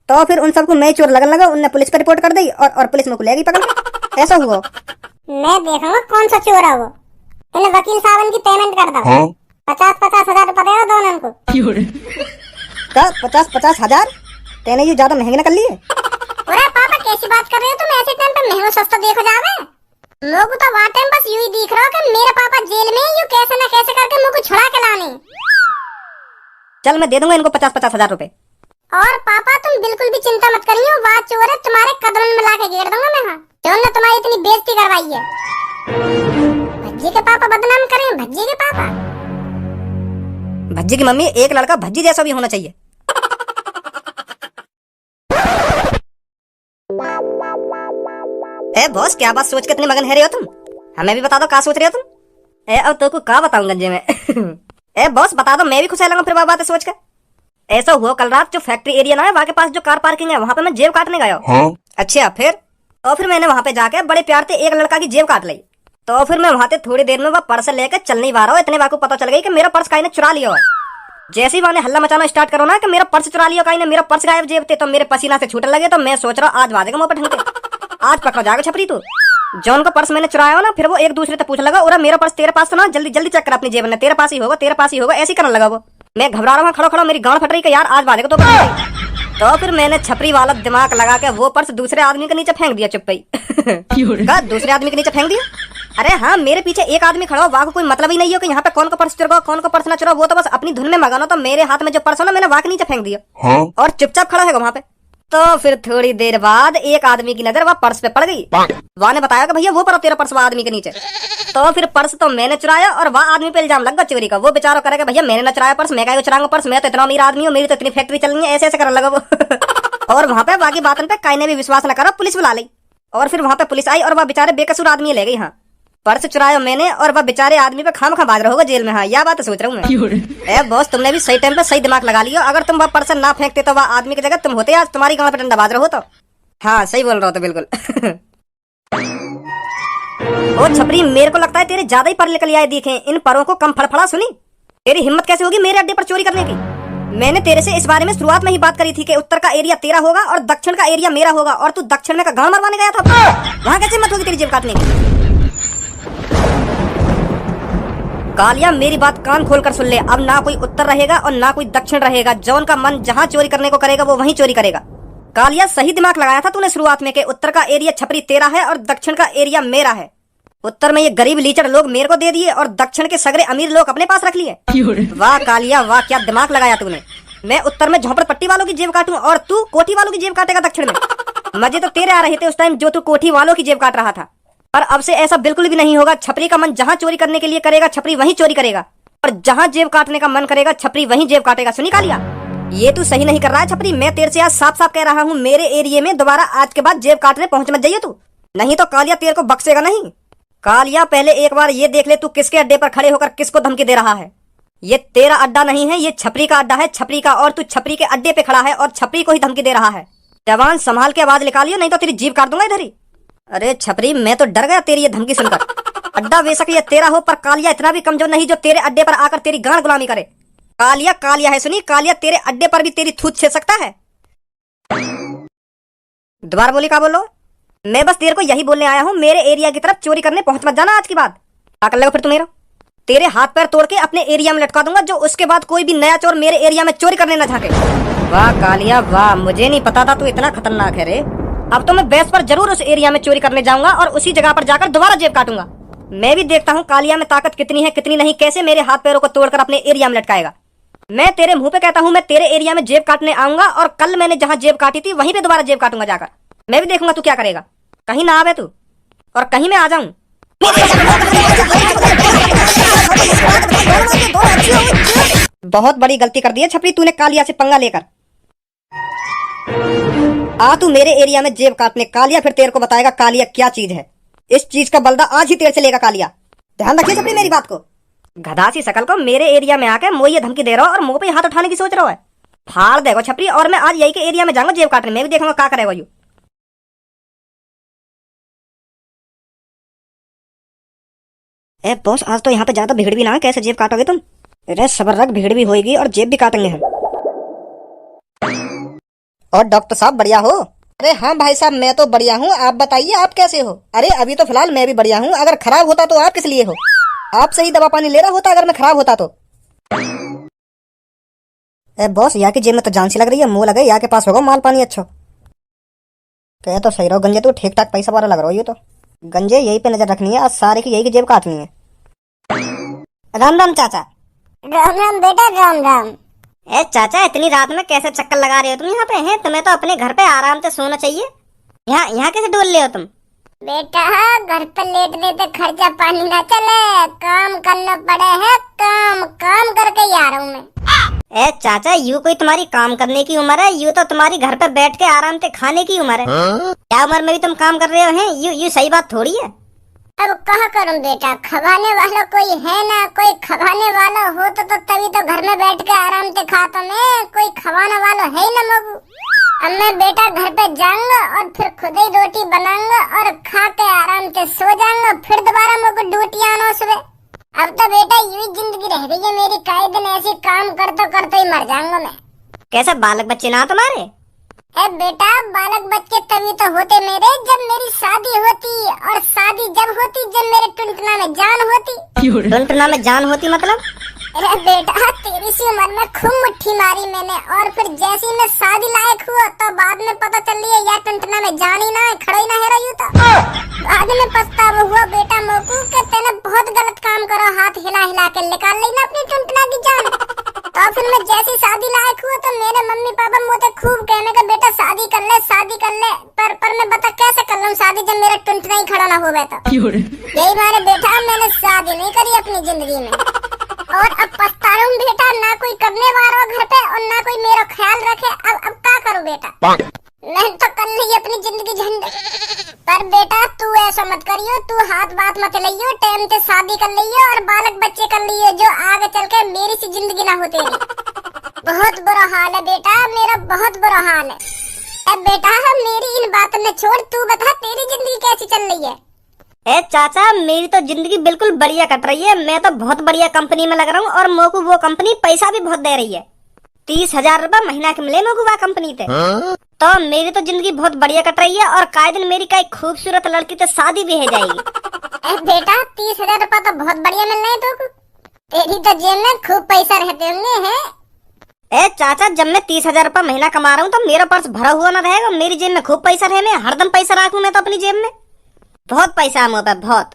तो फिर उन सबको मैं चोर लगन लगा, उनने पुलिस पर रिपोर्ट कर दी और पुलिस मुझको ले गई पकड़ के। ऐसा हुआ। मैं देखूंगा कौन सा चोर है वो। इन वकील साहब की पेमेंट कर दो। 50,000 रुपए दे दो उनको। 50,000? तेने ये ज्यादा महंगे न कर लिए? अरे पापा कैसी बात कर रहे हो तुम? ऐसे टाइम पे महंगा सस्ता देखो जावे। लोग तो वहाँ टाइम बस यूं ही दिख रहा हो कि मेरे पापा जेल में यूं कैसे न कैसे करके मुझको छुड़ा के लाने। चल मैं दे दूंगा इनको 50,000 रुपए। और पापा तुम बिल्कुल भी चिंता मत करिए, वो चोर है तुम्हारे कदमों में ला के घेर दूंगा मैं। हाँ चोर ने तुम्हारी इतनी बेइज्जती करवाई है। भज्जी के पापा बदनाम करें, भज्जी के पापा। भज्जी की मम्मी, एक लड़का भज्जी जैसा भी होना चाहिए। ए बॉस, क्या बात सोच के इतने मगन है रहे हो तुम? हमें भी बता दो क्या सोच रहे हो तुम? अब तो को क्या बताऊं गंजे में। ए बॉस बता दो, मैं भी खुश रहूंगा फिर बात सोच कर। ऐसा हुआ कल रात जो फैक्ट्री एरिया ना है वहां के पास जो कार पार्किंग है वहां पे मैं जेब काटने गया। अच्छा फिर? और फिर मैंने वहां पे जाके बड़े प्यार से एक लड़का की जेब काट ली। तो फिर मैं वहां से थोड़ी देर में वह पर्स लेकर चल नहीं पा रहा हूँ, इतने बार को पता चल गई कि मेरा पर्स काई ने चुरा लिया है। जैसे ही मैंने हल्ला मचाना स्टार्ट करो ना कि मेरा पर्स चुरा लिया काई ने, मेरा पर्स गायब जेब थे, तो मेरे पसीना से छूटने लगे। तो मैं सोच रहा हूँ आज बाजेगा मुंह पर ढंग, आज पकड़ा जाएगा छपरी तू। जॉन का पर्स मैंने चुराया हो ना, फिर वो एक दूसरे से पूछ लगा, और मेरा पर्स तेरे पास तो ना, जल्दी जल्दी चेक कर अपनी जेब में, तेरे पास ही होगा, तेरे पास ही होगा, ऐसे करने लगा वो। मैं घबरा रहा हूँ खड़ो खड़ो, मेरी गांड फट रही कि यार आज बाजेगा तो फिर मैंने छपरी वाला दिमाग लगा के वो पर्स दूसरे आदमी के नीचे फेंक दिया चुप ही। दूसरे आदमी के नीचे फेंक दिया? अरे हाँ, मेरे पीछे एक आदमी खड़ा हो, वहाँ को कोई मतलब ही नहीं हो कि यहाँ पे कौन का पर्स चुरा कौन का पर्स ना चुरा, वो तो बस अपनी धुन में मगन हो। तो मेरे हाथ में जो पर्स हो ना, मैंने वहाँ के नीचे फेंक दिया और चुपचाप खड़ा है वहाँ पे। तो फिर थोड़ी देर बाद एक आदमी की नजर वह पर्स पे पड़ गई। वहाँ ने बताया कि भैया वो पर तेरा पर्स वह आदमी के नीचे। तो फिर पर्स तो मैंने चुराया और वह आदमी पे इल्जाम लग गया चोरी का। वो बेचारा करेगा भैया मैंने न चुराया पर्स, मैं क्या चुराऊंगा पर्स, मैं तो इतना अमीर आदमी हूँ, मेरी तो इतनी फैक्ट्री चल रही है, ऐसे ऐसे करने लगा वो। और वहाँ पे बाकी बातों पे काई ने भी विश्वास न करा, पुलिस बुला ली। और फिर वहाँ पे पुलिस आई और वह बेचारे बेकसूर आदमी ले गई। हाँ, पर्स चुराया मैंने और वह बेचारे आदमी पे खाम खा बाज रहा होगा जेल में। हाँ, यह बात सोच रहा हूँ मैं। ए बॉस, तुमने भी सही टाइम पे सही दिमाग लगा लिया। अगर तुम वह पर्स ना फेंकते तो वह आदमी की जगह तुम होते, आज तुम्हारी गांव पे डंडा बाज रहे हो। तो हाँ सही बोल रहा हो तो बिल्कुल। ओ छपरी, मेरे को लगता है तेरे ज्यादा ही पर निकल आए दिखे, इन परों को कम फड़फड़ा सुनी। तेरी हिम्मत कैसे होगी मेरे अड्डे पर चोरी करने की? मैंने तेरे से इस बारे में शुरुआत में ही बात करी थी कि उत्तर का एरिया तेरा होगा और दक्षिण का एरिया मेरा होगा, और तू दक्षिण में का गांव मरवाने गया था। वहां कैसे हिम्मत होगी तेरी जेब काटने की? कालिया, मेरी बात कान खोल कर सुन ले, अब ना कोई उत्तर रहेगा और ना कोई दक्षिण रहेगा। जौन का मन जहां चोरी करने को करेगा वो वहीं चोरी करेगा। कालिया, सही दिमाग लगाया था तूने शुरुआत में कि उत्तर का एरिया छपरी तेरा है और दक्षिण का एरिया मेरा है। उत्तर में ये गरीब लीचड़ लोग मेरे को दे दिए और दक्षिण के सगरे अमीर लोग अपने पास रख लिए। वाह कालिया वाह, क्या दिमाग लगाया तूने। मैं उत्तर में झोपड़पट्टी वालों की जेब काटूं और तू कोठी वालों की जेब काटेगा दक्षिण में। मजे तो तेरे आ रहे थे उस टाइम जो तू कोठी वालों की जेब काट रहा था, पर अब से ऐसा बिल्कुल भी नहीं होगा। छपरी का मन जहां चोरी करने के लिए करेगा छपरी वहीं चोरी करेगा, और जहां जेब काटने का मन करेगा छपरी वहीं जेब काटेगा। सुनी कालिया, ये तू सही नहीं कर रहा है छपरी। मैं तेरे से आज साफ साफ कह रहा हूँ, मेरे एरिया में दोबारा आज के बाद जेब काटने पहुंच मत जाइए तू, नहीं तो कालिया तेरे को बख्शेगा नहीं। कालिया, पहले एक बार ये देख ले तू किसके अड्डे पर खड़े होकर किसको धमकी दे रहा है। ये तेरा अड्डा नहीं है, ये छपरी का अड्डा है, छपरी का, और तू छपरी के अड्डे पे खड़ा है और छपरी को ही धमकी दे रहा है। जवान संभाल के आवाज निकालियो, नहीं तो तेरी जीभ काट दूंगा इधर ही। अरे छपरी, मैं तो डर गया तेरी ये धमकी सुनकर। अड्डा बेशक ये तेरा हो, पर कालिया इतना भी कमजोर नहीं जो तेरे अड्डे पर आकर तेरी गांड गुलामी करे। कालिया कालिया है सुनी, कालिया तेरे अड्डे पर भी तेरी थूत छेद सकता है। दोबारा बोली, क्या बोलो? मैं बस तेरे को यही बोलने आया हूँ, मेरे एरिया की तरफ चोरी करने पहुंच मत जाना आज की बात। क्या कर लेगा फिर तू मेरा? तेरे हाथ पैर तोड़ के अपने एरिया में लटका दूंगा, जो उसके बाद कोई भी नया चोर मेरे एरिया में चोरी करने न झाके। वाह कालिया वाह, मुझे नहीं पता था तू इतना खतरनाक है रे। अब तो मैं बेस पर जरूर उस एरिया में चोरी करने जाऊंगा और उसी जगह पर जाकर दोबारा जेब काटूंगा। मैं भी देखता हूँ कालिया में ताकत कितनी है कितनी नहीं, कैसे मेरे हाथ पैरों को तोड़कर अपने एरिया में लटकाएगा। मैं तेरे मुंह पे कहता हूँ, मैं तेरे एरिया में जेब काटने आऊंगा और कल मैंने जहाँ जेब काटी थी वहीं पे दोबारा जेब काटूंगा जाकर। मैं भी देखूंगा तू क्या करेगा। कहीं ना आवे तू और कहीं मैं आ जाऊं। बहुत बड़ी गलती कर दी है छपरी तूने कालिया से पंगा लेकर। आ तू मेरे एरिया में जेब काटने कालिया, फिर तेरे को बताएगा कालिया क्या चीज है। इस चीज का बलदा आज ही तेरे से लेगा कालिया। ध्यान रखिए छपरी मेरी बात को। गधासी शकल को मेरे एरिया में आके मुझे ये धमकी दे रहा हो और मुंह पे हाथ उठाने की सोच रहा है। फाड़ देगा छपरी, और मैं आज यही के एरिया में जाऊंगा जेब काटने। मैं भी देखूंगा क्या करेगा यू। ए बॉस, आज तो यहाँ पे ज्यादा भीड़ भी ना है, कैसे जेब काटोगे तुम? अरे सबर रख, भीड़ भी होगी और जेब भी काटेंगे हम। और डॉक्टर साहब बढ़िया हो? अरे हाँ भाई साहब, मैं तो बढ़िया हूँ, आप बताइए आप कैसे हो? अरे अभी तो फिलहाल मैं भी बढ़िया हूँ। अगर खराब होता तो आप किस लिए हो? आप सही दवा पानी ले रहा होता अगर मैं खराब होता तो। ए बॉस, यहाँ की जेब में तो जान सी लग रही है, मुंह लगे यहाँ के पास होगा माल पानी अच्छा। कह तो सही रहो गंजे, तू ठीक ठाक पैसा वाला लग रहा हो। ये तो गंजे यही पे नजर रखनी है, आज सारे की यही की जेब काटनी है। राम राम चाचा। राम राम बेटा, राम राम। ए चाचा, इतनी रात में कैसे चक्कर लगा रहे हो तुम यहाँ पे? हैं तुम्हें तो अपने घर पे आराम से सोना चाहिए। यहाँ कैसे डोल रहे हो तुम? बेटा घर पे लेटने से खर्चा पानी ना चले, काम करना पड़े है। काम काम करके ही आ रहा हूँ मैं। ए चाचा, यू कोई तुम्हारी काम करने की उम्र है? यू तो तुम्हारी घर पे बैठ के आराम से खाने की उम्र है। क्या उम्र में भी तुम काम कर रहे हो? हैं यू सही बात थोड़ी है। अब कहा करूँ बेटा, खवाने वाला कोई है ना। कोई खवाने वाला हो तो तभी तो घर में बैठ के आराम से खाता मैं। कोई खवाने वाला है ही ना मगू। अब मैं बेटा घर पे जाऊंगा और फिर खुद ही रोटी बनाऊंगा और खा के आराम से सो जाऊंगा। फिर दोबारा मुझको ड्यूटी आना सुबह। अब तो बेटा यही जिंदगी रह गई है मेरी। कई दिन ऐसे काम करते ही मर जाऊंगा मैं। कैसे बालक बच्चे ना तुम्हारे? ए बेटा, बालक बच्चे तभी तो होते मेरे जब मेरी शादी होती, और शादी जब होती जब मेरे टुनटुना में जान होती। टुनटुना में जान होती मतलब? अरे बेटा, तेरी सी उम्र में खूब मुट्ठी मारी मैंने, और फिर जैसे ही मैं शादी लायक हुआ तो बाद में पता चल रही है यार टुनटुना में जान ही ना है, खड़ा ही ना है रही। तो बाद में पछतावा हुआ बेटा मोकू कि तूने बहुत गलत काम करा, हाथ हिला हिला के निकाल ली ना अपनी टुनटुना की जान। तो फिर मैं जैसी शादी लायक हुआ तो मेरे मम्मी पापा मुझे खूब कहने का बेटा शादी कर ले शादी कर ले। पर मैं बता कैसे कर लूं शादी जब मेरा टुनटुना ही खड़ा ना हो बैठा। यही मारे बेटा मैंने शादी नहीं करी अपनी जिंदगी में, और अब पछता रहा हूँ बेटा। ना कोई करने वाला घर पे और ना कोई मेरा ख्याल रखे। अब क्या करूँ बेटा? मैं तो कर ली अपनी जिंदगी झंड। पर बेटा तू ऐसा मत करियो, तू हाथ बात मत लियो, टाइम से शादी कर लियो और बालक बच्चे कर लियो, जो आगे चल के मेरी सी जिंदगी ना होती। बहुत बुरा हाल है बेटा मेरा, बहुत बुरा हाल है। अब बेटा मेरी इन बातों में छोड़, तू बता तेरी जिंदगी कैसी चल रही है? ए चाचा, मेरी तो जिंदगी बिल्कुल बढ़िया कट रही है। मैं तो बहुत बढ़िया कंपनी में लग रहा हूँ और मोको वो कंपनी पैसा भी बहुत दे रही है। 30,000 रुपए महीना के मिले मोको वह कंपनी से। तो मेरी तो जिंदगी बहुत बढ़िया कट रही है और काहे दिन मेरी कई खूबसूरत लड़की से शादी भी हो जाएगी। बेटा 30,000 रुपए तो बहुत बढ़िया मिल रहे हैं तुमको। तेरी तो जेब में खूब पैसा रहते होंगे हैं। ए चाचा, जब मैं 30,000 रुपए महीना कमा रहा हूँ तो मेरा पर्स भरा हुआ ना रहेगा? मेरी जेब में खूब पैसा रहे, मैं हरदम पैसा रखूँ मैं तो अपनी जेब में। बहुत पैसा है मुँह पे, बहुत।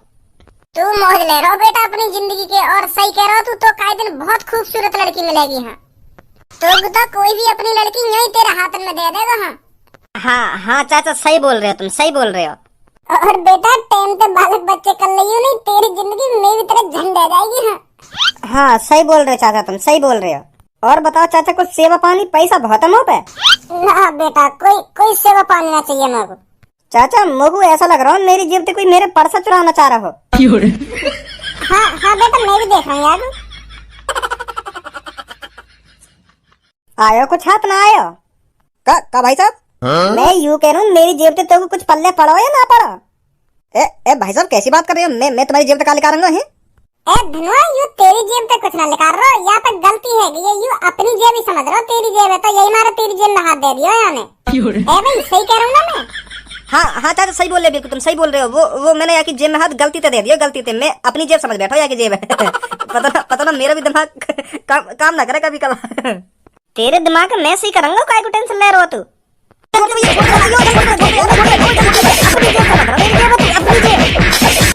तू मौज ले रहा हो बेटा अपनी जिंदगी के, और सही कह रहा हो तू। तो कई दिन बहुत खूबसूरत लड़की मिलेगी। तो कोई भी अपनी लड़की यही तेरे हाथ में दे देगा। हाँ हाँ चाचा, सही बोल रहे हो तुम, सही बोल रहे हो। और बेटा टाइम से बालक बच्चे कर लियो नहीं, तेरी जिंदगी मेरी तरह झंड आ जाएगी। हाँ सही बोल रहे हो चाचा, तुम सही बोल रहे हो। और बताओ चाचा, कुछ सेवा पानी पैसा बहुत है मुँह पे? ना बेटा, कोई सेवा पानी ना चाहिए मेरे को। चाचा मुझको ऐसा लग रहा है मेरी जेब से कोई मेरे पर्स चुराना चाह रहा हो। हाँ बेटा, मैं भी देख रहा हूँ यार। आयो कुछ हाथ ना आयो का भाई साहब? मैं यूँ कह रहा हूँ मेरी जेब से तो कुछ पल्ले पड़ो या ना पड़ो? ए भाई साहब कैसी बात कर रहे हो? मैं तुम्हारी जेब तक का निकालूंगा है? ए धनुआ, यू तेरी जेब पे कुछ ना निकाल रहा, यहाँ पे गलती है ये, यू अपनी जेब ही समझ रहा, तेरी जेब है तो यही मारा तेरी जेब में हाथ दे दिया याने। ए भाई सही कह रहा हूँ ना मैं? हाँ चाचा सही बोल रहे हो, बिल्कुल तुम सही बोल रहे हो। वो मैंने यहाँ की जेब में हाथ गलती से दे दिया, गलती से। मैं अपनी जेब समझ बैठा यहाँ की जेब है। पता ना मेरा भी दिमाग काम ना करे कभी कभार। तेरे दिमाग में मैं सही करूंगा, काय को टेंशन ले रहे हो तू?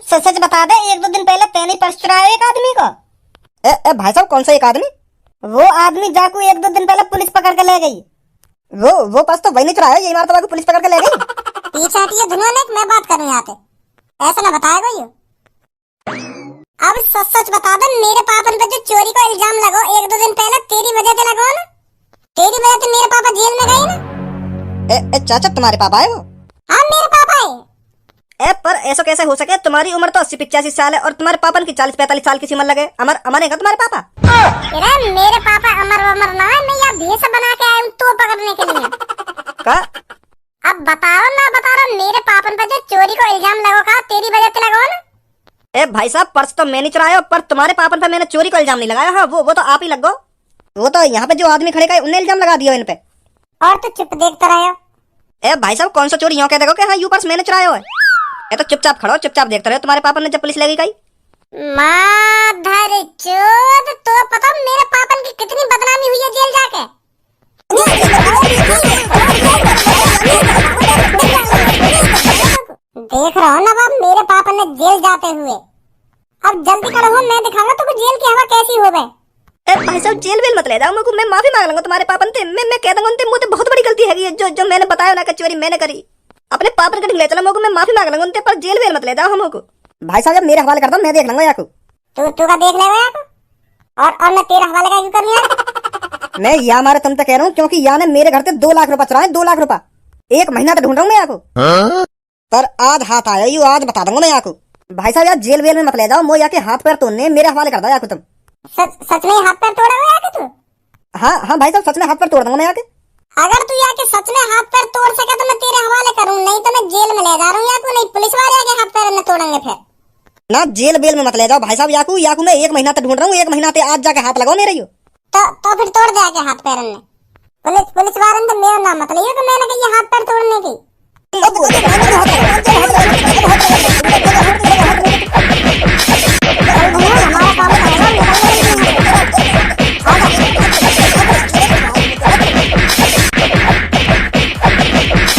सच बता दे, 1-2 दिन पहले तेने पर्स चुराया एक आदमी को। ए भाई साहब कौन सा एक आदमी? वो आदमी जाकू 1-2 दिन पहले पुलिस पकड़ के ले गई। वो पास तो वही नहीं चुराया, यही मारता पुलिस पकड़ के ले गई। पीछे हटिए धनुआ ने, मैं बात करूँ यहाँ पे, ऐसा ना बताएगा यू। अब सच बता दे, मेरे पापन पे जो चोरी का इल्जाम लगो 1-2 दिन पहले, तेरी वजह से लगो ना? तेरी वजह से मेरे पापा जेल में गए ना? चाचा तुम्हारे पापा आए वो? हाँ मेरे पापा है। पर ऐसा कैसे हो सके? तुम्हारी उम्र तो 80-85 साल है और तुम्हारे पापन की 40-45 साल की उम्र लगे। अमर है तुम्हारे पापा? अरे मेरे पापा अमर ना है, मैं यहाँ भेष बना के आया हूँ तो पकड़ने के लिए। का? अब बताओ ना बता रहा, मेरे पापन पे जो चोरी को इल्जाम लगो का तेरी वजह से लगो ना? ए भाई साहब पर्स तो मैं नहीं चुराया, पर तुम्हारे पापन पे मैंने चोरी का इल्जाम नहीं लगाया। हाँ वो तो आप ही लगो। वो तो यहाँ पे जो आदमी खड़े का उन्हें इल्जाम लगा दिया इन पे। और तो चुप देखता रहो। ए भाई साहब कौन सा चोरी यूं कह देखो कि हाँ यू पर्स मैंने चुराया है? ये तो चुपचाप खड़ो, चुपचाप देखते रहो। तुम्हारे पापा ने जब पुलिस ले गई माधर चोद, तो पता मेरे पापन की कितनी बदनामी हुई है जेल जाके। देख रहा हो ना बाप, मेरे पापा ने जेल जाते हुए। अब जल्दी करो, मैं दिखाऊंगा तुमको जेल की हवा कैसी हो गए। ए भाई साहब जेल वेल मत ले जाओ मुझको, मैं माफी मांग लूंगा तुम्हारे पापन से। मैं कह दूंगा उनसे मुझे बहुत बड़ी गलती है जो मैंने बताया ना कि चोरी मैंने करी। अपने पापन कटिंग ले चला मुझको, मैं माफी मांग लूंगा उनसे, पर जेल वेल मत ले जाओ हमको। भाई साहब जब मेरे हवाले कर दो, मैं देख लूंगा याकू। तू का देख लेगा याकू, और मैं तेरा हवाले का क्यों करनी है? मैं यहाँ मारे तुम तक कह रहा हूँ क्योंकि यहाँ ने मेरे घर से 2 लाख रुपए चुराए। 2 लाख रुपए 1 महीना तक ढूंढ रहा हूँ मैं याकू, पर आज हाथ आया यू, आज बता दूंगा मैं याकू। भाई साहब यार जेल वेल में मत ले जाओ, मो याके हाथ पैर तोड़ने मेरे हवाले कर दो याकू तुम। सच में हाथ पैर तोड़ा हुआ है तू? हाँ भाई साहब सच में हाथ पैर तोड़ दूंगा मैं याके। अगर तू याके सच में हाथ पैर तोड़ सके तो मैं तेरे हवाले करूँ, नहीं तो मैं जेल में ले जा रहा हूँ याकू। नहीं पुलिस वाले आके हाथ पैर न तोड़ेंगे फिर। ना जेल बेल में मत ले जाओ भाई साहब याकू मैं 1 महीना तक ढूंढ रहा हूँ। 1 महीना आज जाके हाथ लगाओ मेरे। तो फिर तोड़ दे आके हाथ पैर ने। पुलिस वाले ने मेरा नाम मत लियो कि मैंने कही हाथ पैर तोड़ने की।